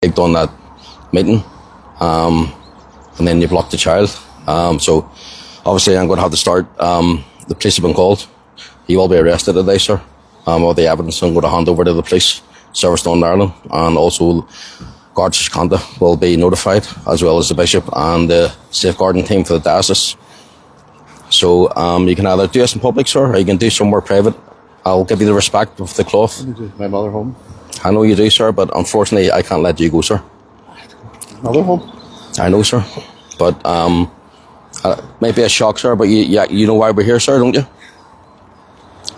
They've done that meeting, and then you blocked the child. So obviously I'm going to have to start. The police have been called. He will be arrested today, sir. All the evidence I'm going to hand over to the police service in Ireland, and also guards conduct will be notified, as well as the bishop and the safeguarding team for the diocese. So you can either do this in public, sir, or you can do somewhere private. I'll give you the respect of the cloth. My mother home. I know you do, sir, but unfortunately I can't let you go, sir. Mother home. I know, sir, but might be a shock, sir, but you know why we're here, sir, don't you?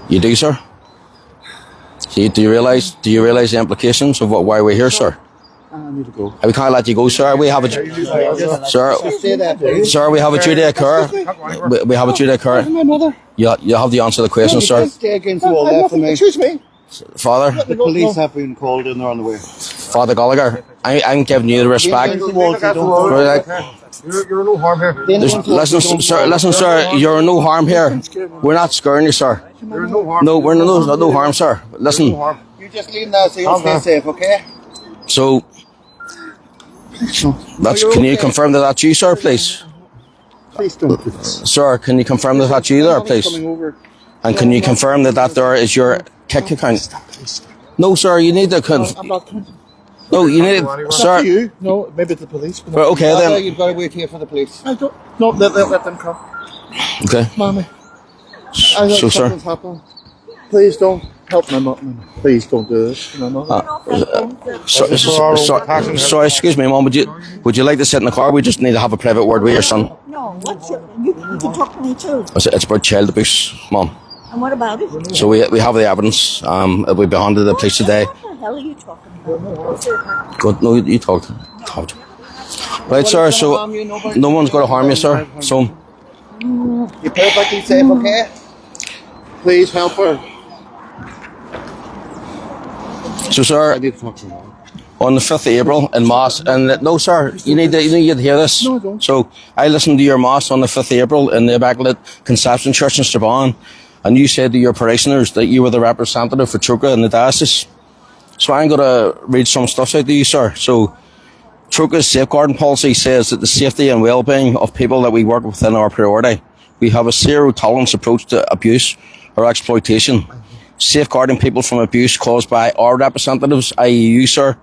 You do, sir. Do you realise the implications of why we're here, sir? I need to go. We can't let you go, sir. We have a sir. We have a duty of care. We have a duty of care. My mother. You have to answer the question, sir. Stay against the wall there for me. Excuse me. Father. The police have been called and they're on the way. Father Gallagher, I'm giving you the respect. You're no harm here. Listen, sir. You're no harm here. We're not scaring you, sir. There's no harm. No, we're no harm, sir. Listen. You just leave now so you'll stay safe, okay? So, can you confirm that that's you, sir, please? Please don't do this. Sir, can you confirm that that's you there, please? And can you confirm that there is your kick account? No, sir, you need to I'm not. No, you need to, sir. You? No, maybe it's the police. Well, okay, then. You've got to wait here for the police. I don't. No, let them come. Okay. Mommy. So, sir. Happened. Please don't help my mom. Please don't do this to my mother. Sorry, excuse me, Mum. Would you like to sit in the car? We just need to have a private word with your son. No, you can talk to me too. It's about child abuse, Mum. And what about it? So we have the evidence. We'll be handed to the police today. What the hell are you talking about? Good. No, you talked. Right, sir. So no one's going to harm you, sir. So you're perfectly safe, okay? Please help her. So, sir, I need to talk to her. on the 5th of April in Mass, and no, sir, you need to hear this. No, I don't. So, I listened to your Mass on the 5th of April in the Immaculate Conception Church in Strabane, and you said to your parishioners that you were the representative for Troca in the diocese. So, I'm going to read some stuff out to you, sir. So, Troca's safeguarding policy says that the safety and well-being of people that we work within our priority. We have a zero-tolerance approach to abuse or exploitation, safeguarding people from abuse caused by our representatives, i.e. you, sir,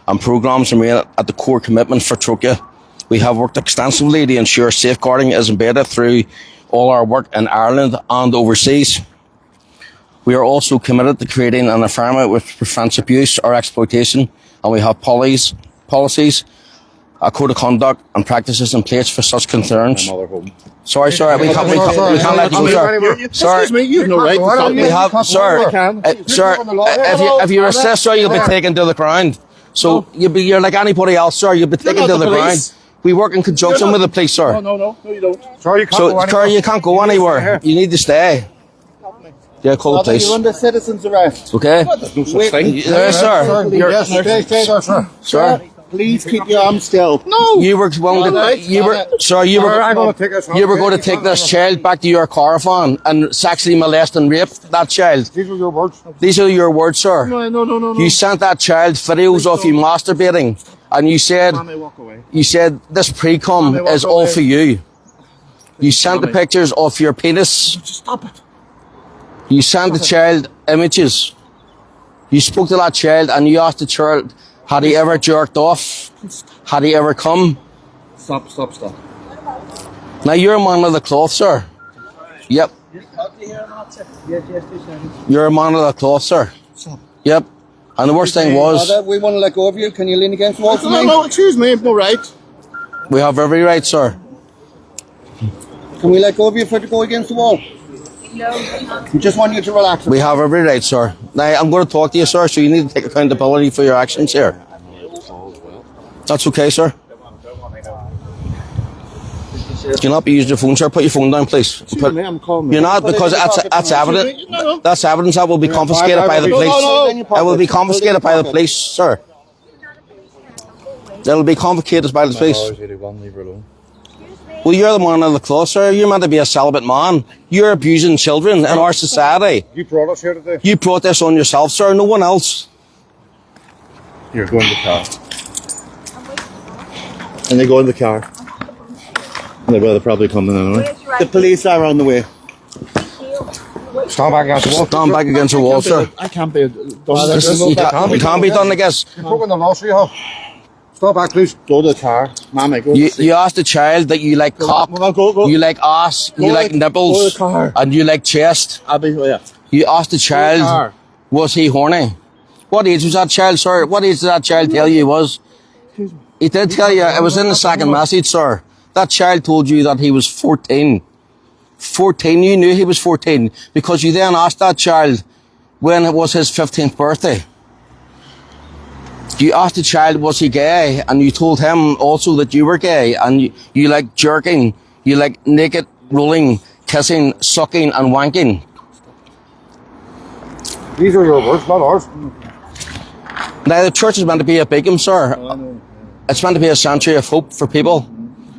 and programmes remain at the core commitment for Troca. We have worked extensively to ensure safeguarding is embedded through all our work in Ireland and overseas. We are also committed to creating an environment which prevents abuse or exploitation, and we have policies, a code of conduct and practices in place for such concerns. Sorry, sir, we can't let you go, sir. Sorry. Excuse me, you have no right to stop me. We have, sir, sir, if you resist, sir, you'll be taken to the ground. So you're like anybody else, sir, you'll be taken to the ground. We work in conjunction with the police, sir. No, you don't. Sorry, you can't go anywhere. You need to stay. Yeah, call the police. You're under citizen's arrest. Okay? Yes, sir. Stay, sir. Please keep your arms still. No. You were going to take this child back to your caravan and sexually molest and rape that child. These are your words. These are your words, sir. No. You sent that child videos of you masturbating, and you said, this pre-cum is all for you. You sent the pictures of your penis. Just stop it. You sent the child images. You spoke to that child and you asked the child, had he ever jerked off? Had he ever come? Stop. Now you're a man of the cloth, sir. Yep. You're a man of the cloth, sir. Stop. Yep. And the worst thing was... We want to let go of you. Can you lean against the wall for me? No, excuse me. I have no right. We have every right, sir. Can we let go of you for to go against the wall? No. We just want you to relax. We have every right, sir. Now, I'm going to talk to you, sir, so you need to take accountability for your actions here. That's okay, sir. You're not be using your phone, sir. Put your phone down, please. You're not, because that's evidence. That's evidence that will be confiscated by the police. It will be confiscated by the police, sir. It will be confiscated by the police. Well, you're the man of the cloth, sir. You're meant to be a celibate man. You're abusing children in our society. You brought us here today. You brought this on yourself, sir. No one else. You're going to car. And they go in the car. And they're probably coming in anyway. The police are on the way. Stand back against the wall. Stand back against the wall, sir. I can't be. You can't be done, I guess. You've broken the law, so you have. Stand back, please. Go to the car. Mommy, go to the seat. You asked the child that you like cock, Go. you like ass, you like nipples, go to the car. and you like chest. I'll be, yeah. You asked the child, car. was he horny? What age was that child, sir? What age did that child tell you he was? He did tell you, it was in the second message, sir. That child told you that he was 14. 14, you knew he was 14, because you then asked that child when it was his 15th birthday. You asked the child, was he gay? And you told him also that you were gay, and you like jerking, you like naked, rolling, kissing, sucking, and wanking. These are your words, not ours. Now, the church is meant to be a beacon, sir. It's meant to be a sanctuary of hope for people,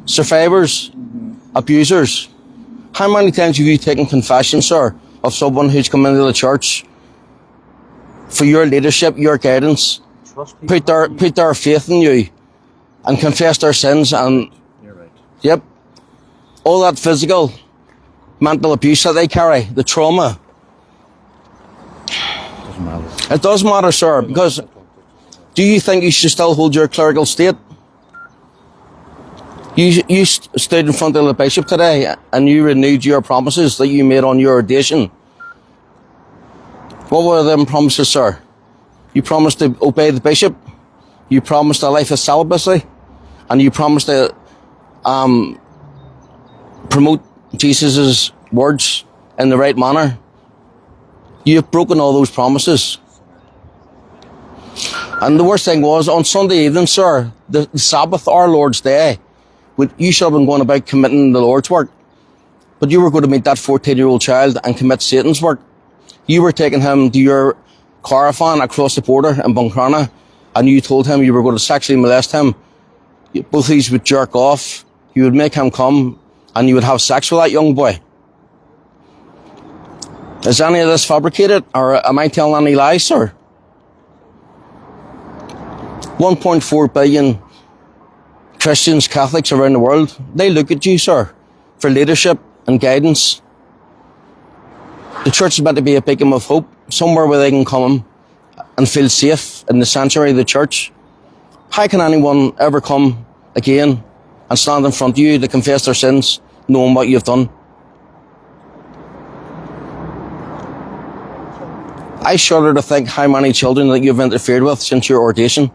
survivors, abusers. How many times have you taken confession, sir, of someone who's come into the church for your leadership, your guidance, put their faith in you, and confess their sins, and You're right. yep, all that physical, mental abuse that they carry, the trauma. Doesn't matter. It does matter, sir, because do you think you should still hold your clerical state? You stood in front of the bishop today and you renewed your promises that you made on your ordination. What were them promises, sir? You promised to obey the bishop, you promised a life of celibacy, and you promised to promote Jesus' words in the right manner. You've broken all those promises. And the worst thing was, on Sunday evening, sir, the Sabbath, our Lord's Day, you should have been going about committing the Lord's work. But you were going to meet that 14-year-old child and commit Satan's work. You were taking him to your caravan across the border in Buncrana, and you told him you were going to sexually molest him. Both of these would jerk off, you would make him come, and you would have sex with that young boy. Is any of this fabricated, or am I telling any lies, sir? 1.4 billion Christians, Catholics around the world, they look at you, sir, for leadership and guidance. The church is meant to be a beacon of hope, somewhere where they can come and feel safe in the sanctuary of the church. How can anyone ever come again and stand in front of you to confess their sins, knowing what you've done? I shudder to think how many children that you've interfered with since your ordination.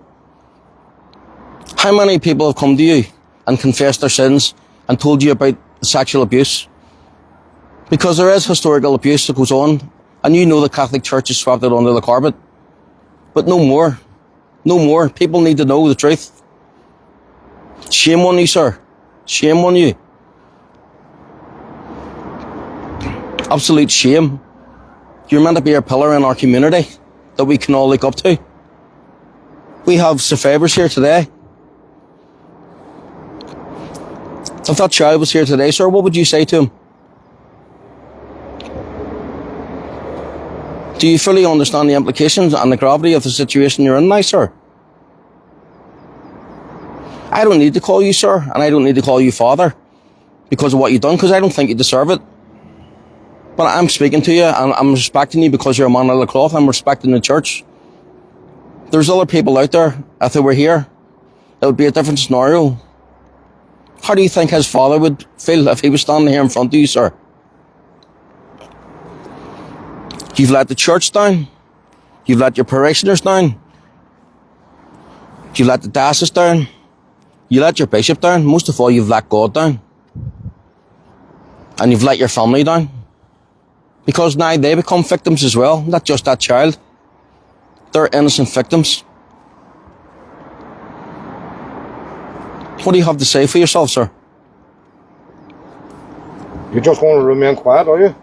How many people have come to you and confessed their sins and told you about sexual abuse? Because there is historical abuse that goes on, and you know the Catholic Church has swept it under the carpet. But no more. No more. People need to know the truth. Shame on you, sir. Shame on you. Absolute shame. You're meant to be a pillar in our community that we can all look up to. We have survivors here today. If that child was here today, sir, what would you say to him? Do you fully understand the implications and the gravity of the situation you're in now, sir? I don't need to call you sir, and I don't need to call you father because of what you've done, because I don't think you deserve it. But I'm speaking to you, and I'm respecting you because you're a man of the cloth. I'm respecting the church. There's other people out there, if they were here, it would be a different scenario. How do you think his father would feel if he was standing here in front of you, sir? You've let the church down. You've let your parishioners down. You've let the diocese down. You let your bishop down. Most of all, you've let God down. And you've let your family down. Because now they become victims as well, not just that child. They're innocent victims. What do you have to say for yourself, sir? You just want to remain quiet, are you?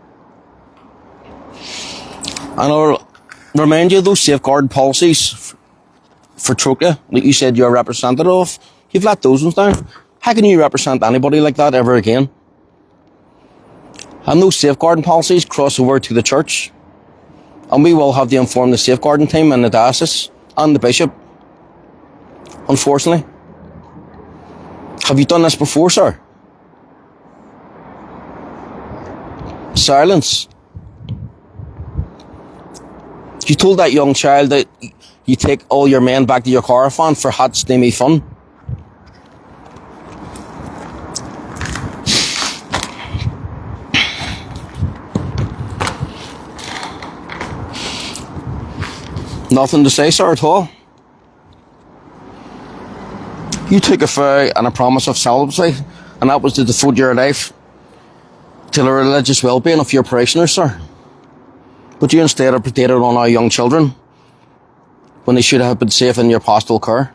And I'll remind you of those safeguard policies for Troika that you said you're a representative of. You've let those ones down. How can you represent anybody like that ever again? And those safeguarding policies cross over to the church. And we will have to inform the safeguarding team and the diocese and the bishop. Unfortunately. Have you done this before, sir? Silence. You told that young child that you take all your men back to your caravan for hot, steamy fun. Nothing to say, sir, at all. You took a vow and a promise of celibacy, and that was to devote your life to the religious well-being of your parishioners, sir. But you instead have protected on our young children when they should have been safe in your pastoral care.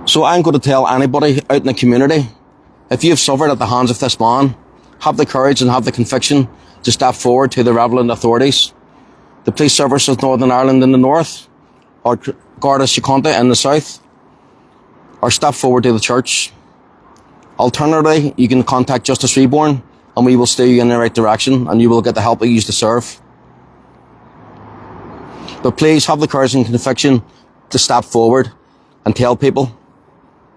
So I'm going to tell anybody out in the community, if you've suffered at the hands of this man, have the courage and have the conviction to step forward to the relevant authorities, the police service of Northern Ireland in the north, or Garda Síochána in the south, or step forward to the church. Alternatively, you can contact Justice Reborn and we will steer you in the right direction and you will get the help that you deserve. But please have the courage and conviction to step forward and tell people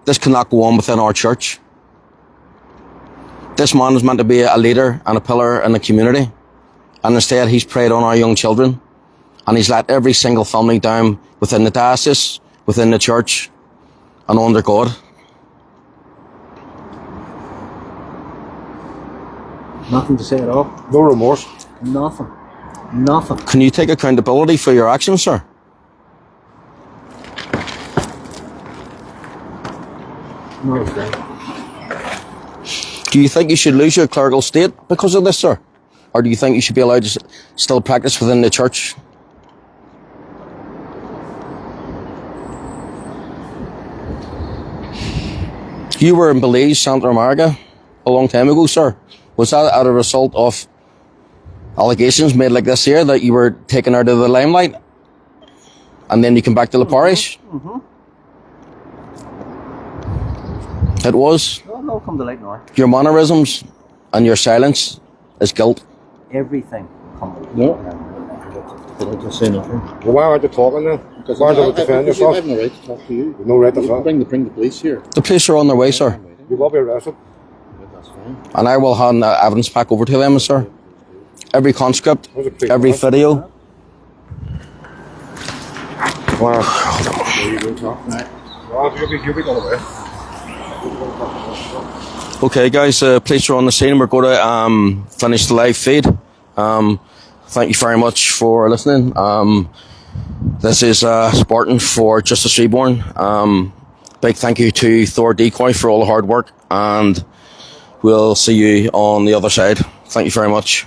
this cannot go on within our church. This man is meant to be a leader and a pillar in the community, and instead he's preyed on our young children and he's let every single family down within the diocese, within the church and under God. Nothing to say at all. No remorse. Nothing. Nothing. Can you take accountability for your actions, sir? No, sir. Do you think you should lose your clerical state because of this, sir? Or do you think you should be allowed to still practice within the church? You were in Belize, Santa America, a long time ago, sir. Was that as a result of allegations made like this here, that you were taken out of the limelight and then you come back to the parish? It was. It'll come to light now. Your mannerisms and your silence is guilt. Everything come to light. No. Did I just say nothing? Well, why aren't you talking then? Because Why don't you defend I yourself? have no right to talk to you. You've no right to talk. Bring the police here. The police are on their way, sir. You will be arrested. That's fine. And I will hand the evidence back over to them, sir. Every conscript, every video. Wow. There you go, talk now. Well, you'll be going away. Okay, guys, police are on the scene. We're going to finish the live feed. Thank you very much for listening. This is Spartan for Justice Reborn. Big thank you to Thor Decoy for all the hard work, and we'll see you on the other side. Thank you very much.